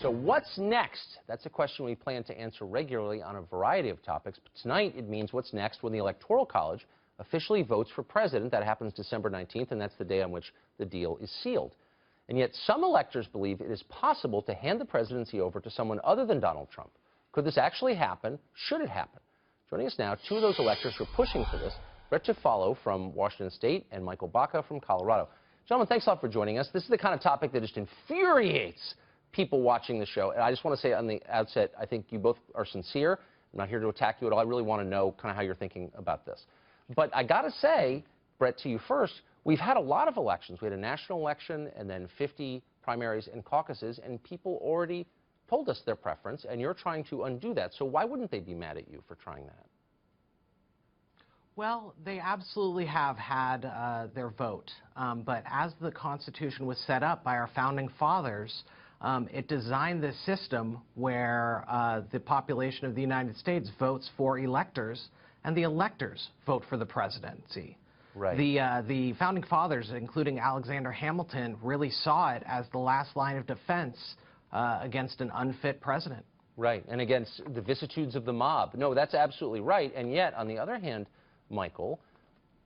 So what's next? That's a question we plan to answer regularly on a variety of topics. But tonight, it means what's next when the Electoral College officially votes for president. That happens December 19th, and that's the day on which the deal is sealed. And yet some electors believe it is possible to hand the presidency over to someone other than Donald Trump. Could this actually happen? Should it happen? Joining us now, two of those electors who are pushing for this, Brett Tufalo from Washington State and Michael Baca from Colorado. Gentlemen, thanks a lot for joining us. This is the kind of topic that just infuriates people watching the show. And I just want to say on the outset, I think you both are sincere. I'm not here to attack you at all. I really want to know kind of how you're thinking about this. But I got to say, Brett, to you first, we've had a lot of elections. We had a national election and then 50 primaries and caucuses, and people already told us their preference, and you're trying to undo that. So why wouldn't they be mad at you for trying that? Well, they absolutely have had their vote. But as the Constitution was set up by our founding fathers, it designed this system where the population of the United States votes for electors, and the electors vote for the presidency. Right. The founding fathers, including Alexander Hamilton, really saw it as the last line of defense against an unfit president. Right, and against the vicissitudes of the mob. No, that's absolutely right. And yet, on the other hand, Michael,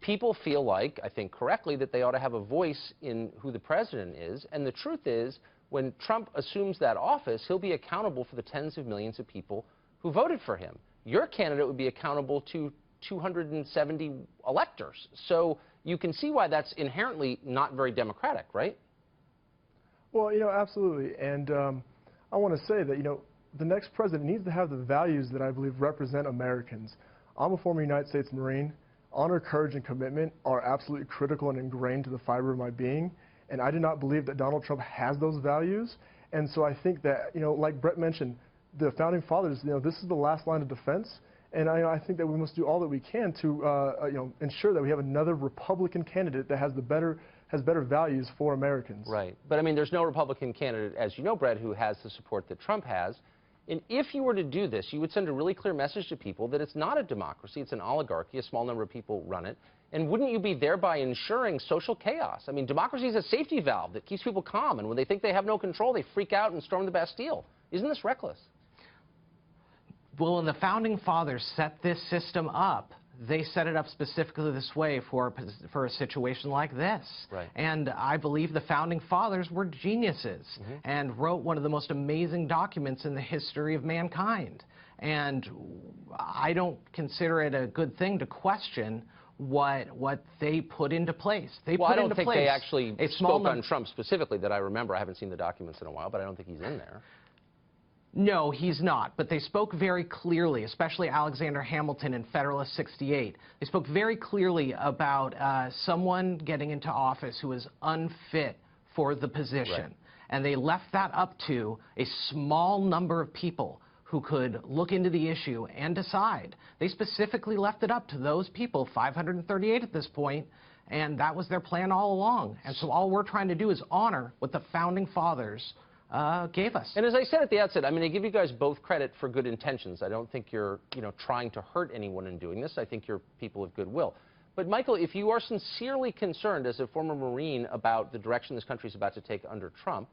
people feel like, I think correctly, that they ought to have a voice in who the president is. And the truth is, when Trump assumes that office, he'll be accountable for the tens of millions of people who voted for him. Your candidate would be accountable to 270 electors. So you can see why that's inherently not very democratic, right? Well, absolutely. And I want to say that, the next president needs to have the values that I believe represent Americans. I'm a former United States Marine. Honor, courage, and commitment are absolutely critical and ingrained to the fiber of my being. And I do not believe that Donald Trump has those values. And so I think that, like Brett mentioned, the founding fathers, this is the last line of defense. And I think that we must do all that we can to, ensure that we have another Republican candidate that has better values for Americans. Right. But, I mean, there's no Republican candidate, as you know, Brett, who has the support that Trump has. And if you were to do this, you would send a really clear message to people that it's not a democracy, it's an oligarchy, a small number of people run it. And wouldn't you be thereby ensuring social chaos? I mean, democracy is a safety valve that keeps people calm, and when they think they have no control, they freak out and storm the Bastille. Isn't this reckless? Well, when the founding fathers set this system up, they set it up specifically this way for a situation like this. Right. And I believe the founding fathers were geniuses and wrote one of the most amazing documents in the history of mankind. And I don't consider it a good thing to question what they put into place. Well, I don't think they actually spoke on Trump specifically that I remember. I haven't seen the documents in a while, but I don't think he's in there. No, he's not. But they spoke very clearly, especially Alexander Hamilton in Federalist 68. They spoke very clearly about someone getting into office who was unfit for the position. Right. And they left that up to a small number of people who could look into the issue and decide. They specifically left it up to those people, 538 at this point, and that was their plan all along. And so all we're trying to do is honor what the founding fathers gave us. And as I said at the outset, I mean, I give you guys both credit for good intentions. I don't think you're, trying to hurt anyone in doing this. I think you're people of goodwill. But Michael, if you are sincerely concerned as a former Marine about the direction this country is about to take under Trump,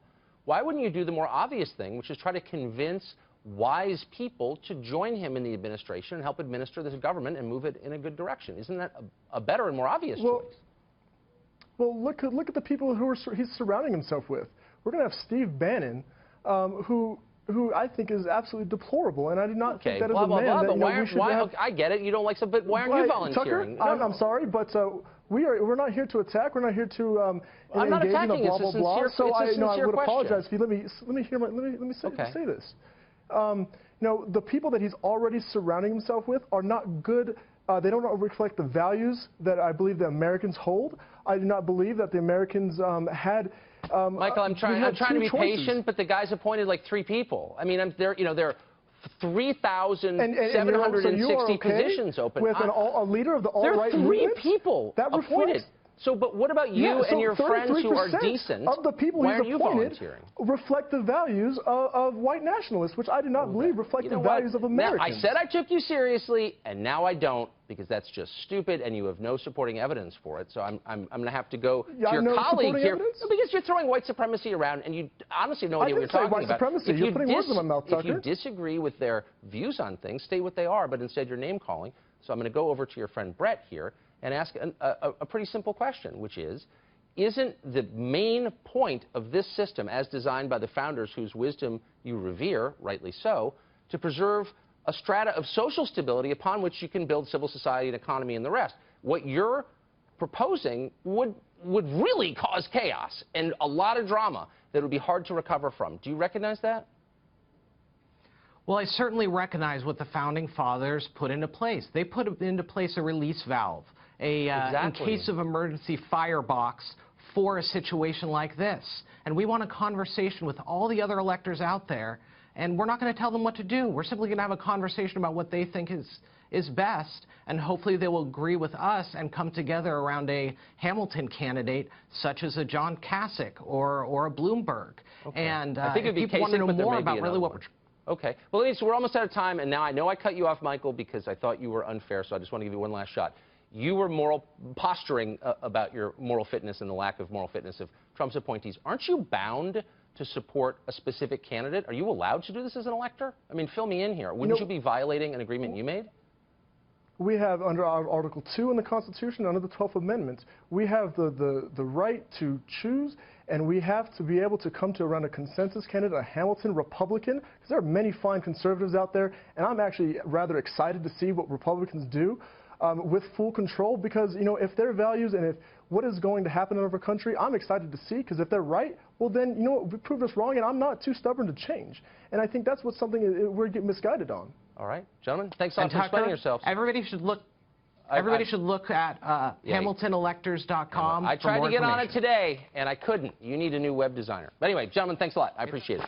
why wouldn't you do the more obvious thing, which is try to convince wise people to join him in the administration and help administer this government and move it in a good direction? Isn't that a better and more obvious choice? Well, look at the people who he's surrounding himself with. We're going to have Steve Bannon, who I think is absolutely deplorable, and I do not think that is a man that I get it. You don't like some, but why aren't you volunteering? Tucker, I'm sorry, but we're not here to attack. We're not here to I'm not engage attacking. in a blah blah blah. So I would apologize. Let me say this. The people that he's already surrounding himself with are not good. They don't reflect the values that I believe the Americans hold. I do not believe that the Americans had. Michael, I'm trying to be patient, but the guy's appointed like 3 people. I mean, there are 3,760 positions open. With a leader of the alt-right movement? movement? There are 3 people appointed. So, but what about you and your friends who are decent? Of the people Why he's aren't you appointed volunteering? reflect the values of white nationalists, which I do not believe reflect the values of Americans. Now, I said I took you seriously, and now I don't, because that's just stupid, and you have no supporting evidence for it. So I'm going to have to go to your colleague here. Because you're throwing white supremacy around, and you honestly have no idea what you're talking about. White supremacy. You're putting words in my mouth, Tucker. If you disagree with their views on things, state what they are, but instead you're name-calling. So I'm going to go over to your friend Brett here and ask a pretty simple question, which is, isn't the main point of this system, as designed by the founders whose wisdom you revere, rightly so, to preserve a strata of social stability upon which you can build civil society and economy and the rest? What you're proposing would really cause chaos and a lot of drama that would be hard to recover from. Do you recognize that? Well, I certainly recognize what the Founding Fathers put into place. They put into place a release valve, in case of emergency firebox for a situation like this. And we want a conversation with all the other electors out there, and we're not going to tell them what to do. We're simply going to have a conversation about what they think is best, and hopefully they will agree with us and come together around a Hamilton candidate such as a John Kasich or a Bloomberg. Okay. And I think if people want to know more about really what we're... Okay. Well, ladies, we're almost out of time, and now I know I cut you off, Michael, because I thought you were unfair, so I just want to give you one last shot. You were posturing about your moral fitness and the lack of moral fitness of Trump's appointees. Aren't you bound to support a specific candidate? Are you allowed to do this as an elector? I mean, fill me in here. Wouldn't you be violating an agreement you made? We have, under our Article 2 in the Constitution, under the 12th Amendment, we have the right to choose, and we have to be able to come to around a consensus candidate, a Hamilton Republican, because there are many fine conservatives out there, and I'm actually rather excited to see what Republicans do with full control, because, you know, if their values and if what is going to happen in our country, I'm excited to see, because if they're right, well then, you know what, we proved us wrong, and I'm not too stubborn to change. And I think that's what's something we're getting misguided on. All right, gentlemen, thanks a lot for explaining yourselves. Everybody should look at HamiltonElectors.com. I tried to get on it today, and I couldn't. You need a new web designer. But anyway, gentlemen, thanks a lot. I appreciate it.